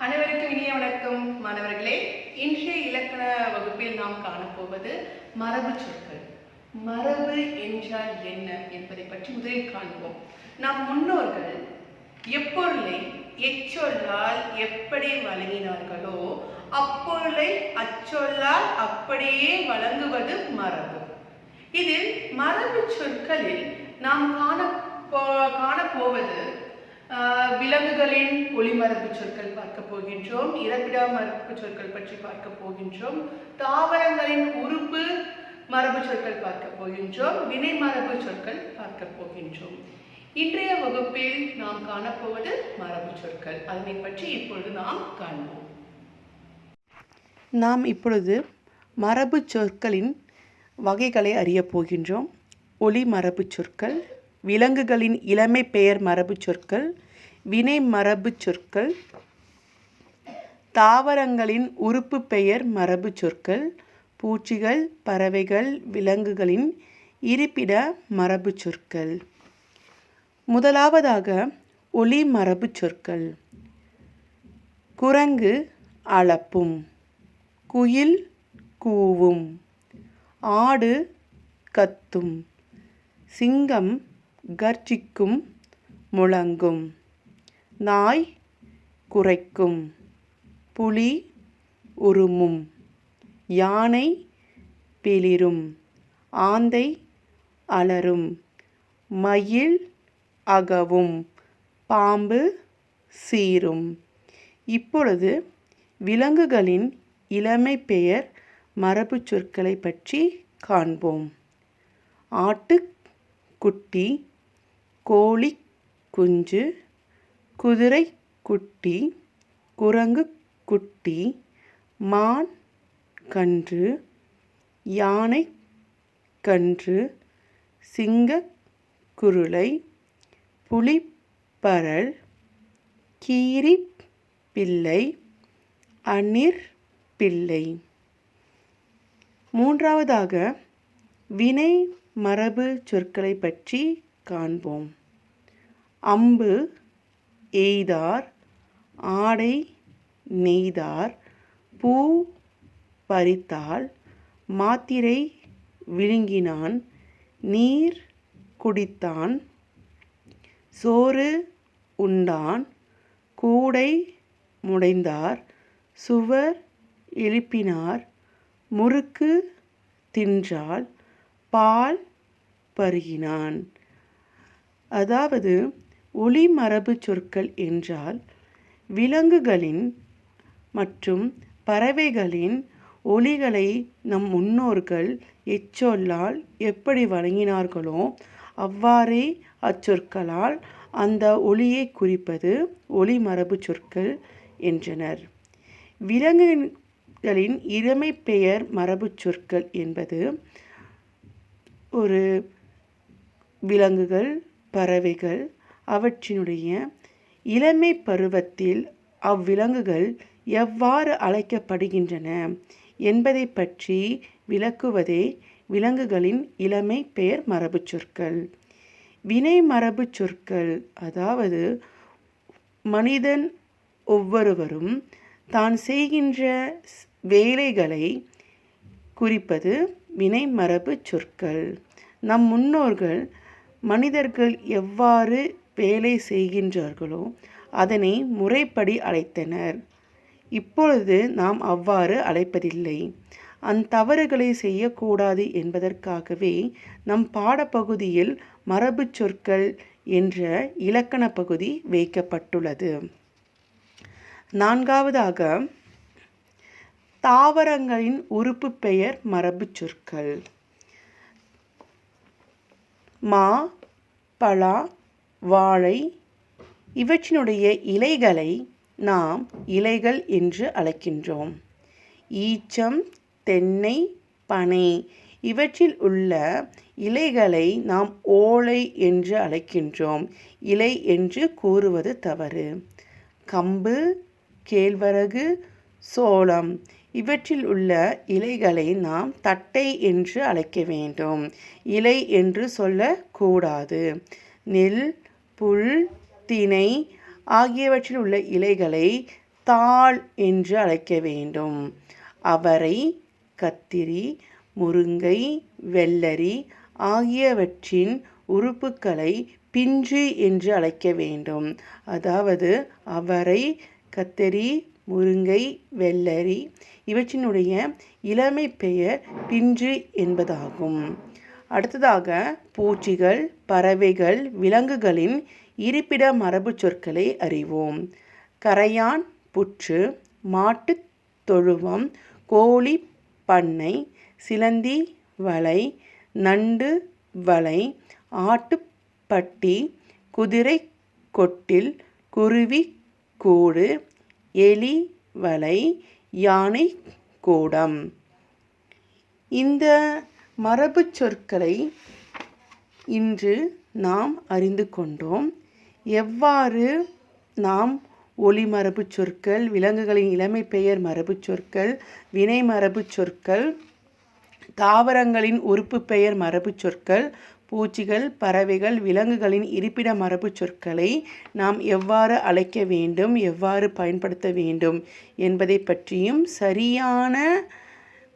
அனைவருக்கும் இனிய வணக்கம் மாணவர்களே. இன்றைய இலக்கண வகுப்பில் நாம் காணப்போவது மரபு சொற்கள். மரபு என்றால் என்ன என்பதை பற்றி முதலில் காண்போம். நம் முன்னோர்கள் எப்பொருளை எச்சொல்லால் எப்படி வழங்கினார்களோ அப்பொருளை அச்சொல்லால் அப்படியே வழங்குவது மரபு. இதில் மரபு சொற்களில் நாம் காணப்போவது விலங்குகளின் ஒளிமரபு சொற்கள் பார்க்க போகின்றோம். இறப்பிட மரபு சொற்கள் பற்றி பார்க்க போகின்றோம். தாவரங்களின் உறுப்பு மரபு சொற்கள் பார்க்க போகின்றோம். வினை மரபு சொற்கள் பார்க்க போகின்றோம். இன்றைய வகுப்பில் நாம் காணப்போவது மரபு சொற்கள். அதனை பற்றி இப்பொழுது நாம் காண்போம். நாம் இப்பொழுது மரபு சொற்களின் வகைகளை அறிய போகின்றோம். ஒளி மரபு சொற்கள், விலங்குகளின் இளமை பெயர் மரபு சொற்கள், வினை மரபு சொற்கள், தாவரங்களின் உறுப்பு பெயர் மரபு சொற்கள், பூச்சிகள், பறவைகள், விலங்குகளின் இருப்பிட மரபு சொற்கள். முதலாவதாக ஒளி மரபு சொற்கள். குரங்கு அளப்பும், குயில் கூவும், ஆடு கத்தும், சிங்கம் கர்ஜிக்கும் முழங்கும், நாய் குரைக்கும், புலி உருமும், யானை பிளிரும், ஆந்தை அலறும், மயில் அகவும், பாம்பு சீரும். இப்பொழுது விலங்குகளின் இளமை பெயர் மரபு சொற்களை பற்றி காண்போம். ஆட்டுக்குட்டி, கோழி குஞ்சு, குதிரை குட்டி, குரங்கு குட்டி, மான் கன்று, யானை கன்று, சிங்க குருளை, புலிப்பரல், கீரி பிள்ளை, அணிர் பிள்ளை. மூன்றாவதாக வினை மரபு சொற்களை பற்றி காண்போம். அம்பு எய்தார், ஆடை நெய்தார், பூ பறித்தாள், மாத்திரை விழுங்கினான், நீர் குடித்தான், சோறு உண்டான், கூடை முடைந்தார், சுவர் எழுப்பினார், முறுக்கு தின்றாள், பால் பருகினான். அதாவது ஒளி மரபு சொற்கள் என்றால் விலங்குகளின் மற்றும் பறவைகளின் ஒலிகளை நம் முன்னோர்கள் எச்சொல்லால் எப்படி வழங்கினார்களோ அவ்வாறே அச்சொற்களால் அந்த ஒலியை குறிப்பது ஒளி மரபு சொற்கள் என்றனர். விலங்குகளின் இளமை பெயர் மரபு சொற்கள் என்பது ஒரு விலங்குகள், பறவைகள் அவற்றினுடைய இளமை பருவத்தில் அவ்விலங்குகள் எவ்வாறு அழைக்கப்படுகின்றன என்பதை பற்றி விளக்குவதே விலங்குகளின் இளமை பெயர் மரபு சொற்கள். வினை மரபு சொற்கள் அதாவது மனிதன் ஒவ்வொருவரும் தான் செய்கின்ற வேலைகளை குறிப்பது வினை மரபு சொற்கள். நம் முன்னோர்கள் மனிதர்கள் எவ்வாறு வேலை செய்கின்றார்களோ அதனை முறைப்படி அழைத்தனர். இப்பொழுது நாம் அவ்வாறு அழைப்பதில்லை. அத்தவறுகளை செய்யக்கூடாது என்பதற்காகவே நம் பாடப்பகுதியில் மரபு சொற்கள் என்ற இலக்கண பகுதி வைக்கப்பட்டுள்ளது. நான்காவதாக தாவரங்களின் உறுப்பு பெயர் மரபு சொற்கள். மா, பலா, வாழை இவற்றினுடைய இலைகளை நாம் இலைகள் என்று அழைக்கின்றோம். ஈச்சம், தென்னை, பனை இவற்றில் உள்ள இலைகளை நாம் ஓலை என்று அழைக்கின்றோம். இலை என்று கூறுவது தவறு. கம்பு, கேழ்வரகு, சோளம் இவற்றில் உள்ள இலைகளை நாம் தட்டை என்று அழைக்க வேண்டும். இலை என்று சொல்லக்கூடாது. நெல், புல், திணை ஆகியவற்றில் உள்ள இலைகளை தாள் என்று அழைக்க வேண்டும். அவரை, கத்திரி, முருங்கை, வெள்ளரி ஆகியவற்றின் உறுப்புகளை பிஞ்சு என்று அழைக்க வேண்டும். அதாவது அவரை, கத்தரி, முருங்கை, வெள்ளரி இவற்றினுடைய இளமை பெயர் பிஞ்சு என்பதாகும். அடுத்ததாக பூச்சிகள், பறவைகள், விலங்குகளின் இருப்பிட மரபுச் சொற்களை அறிவோம். கரையான் புற்று, மாட்டுத் தொழுவம், கோழி பண்ணை, சிலந்தி வலை, நண்டு வலை, ஆட்டுப்பட்டி, குதிரை கொட்டில், குருவி கூடு, எலி வலை, யானை கூடம். இந்த மரபுச் சொற்களை இன்று நாம் அறிந்து கொண்டோம். எவ்வாறு நாம் ஒலி மரபுச் சொற்கள், விலங்குகளின் இளமை பெயர் மரபுச் சொற்கள், வினை மரபுச் சொற்கள், தாவரங்களின் உறுப்பு பெயர் மரபுச் சொற்கள், பூச்சிகள், பறவைகள், விலங்குகளின் இருப்பிட மரபுச் சொற்களை நாம் எவ்வாறு அழைக்க வேண்டும், எவ்வாறு பயன்படுத்த வேண்டும் என்பதை பற்றியும், சரியான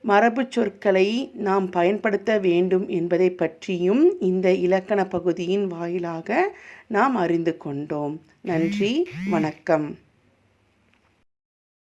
மரபுச் சொற்களை நாம் பயன்படுத்த வேண்டும் என்பதை பற்றியும் இந்த இலக்கண பகுதியின் வாயிலாக நாம் அறிந்து கொண்டோம். நன்றி, வணக்கம்.